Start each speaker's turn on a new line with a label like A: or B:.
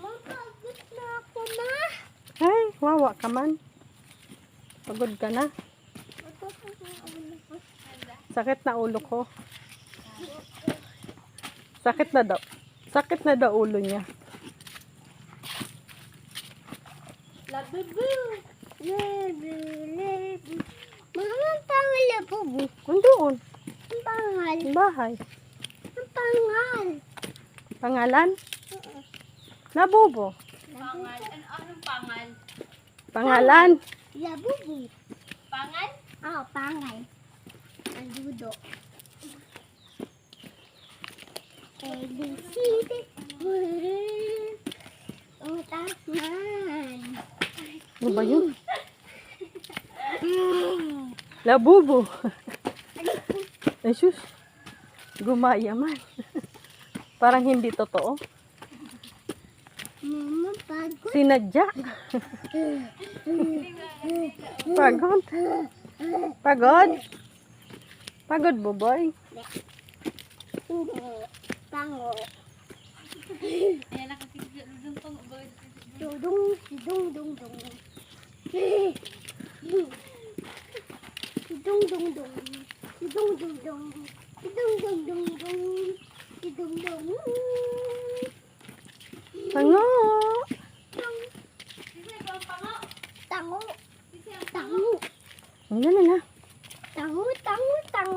A: Mapagod na ako na.
B: Ay, wawa ka man. Pagod ka na. Sakit na ulo ko. Sakit na daw. Sakit na daw ulo niya.
A: Labubu. Labu. Ang pangal na po.
B: Doon.
A: Ang pangal.
B: Bahay.
A: Ang pangal.
B: Pangalan? Labubo.
C: Pangal. Anong pangal?
B: Pangalan?
A: Labubu.
C: Pangal?
A: Oo, pangal. Ang dudo. ABC. Ang tasman.
B: Ano ba yun? Labubo. Ay, sus. Gumaya man. Parang hindi totoo.
A: Mama, pagod.
B: Sinadya. Pagod. Pagod. Pagod, Boboy.
A: Hindi. Pango.
C: Ayan, nakasigiludong pang ubod.
A: Dudung, dudung, dudung, dudung. Dudung, dudung, dudung. Dudung, dudung. Dudung, dudung, dudung. Dudung, dudung.
B: Pango.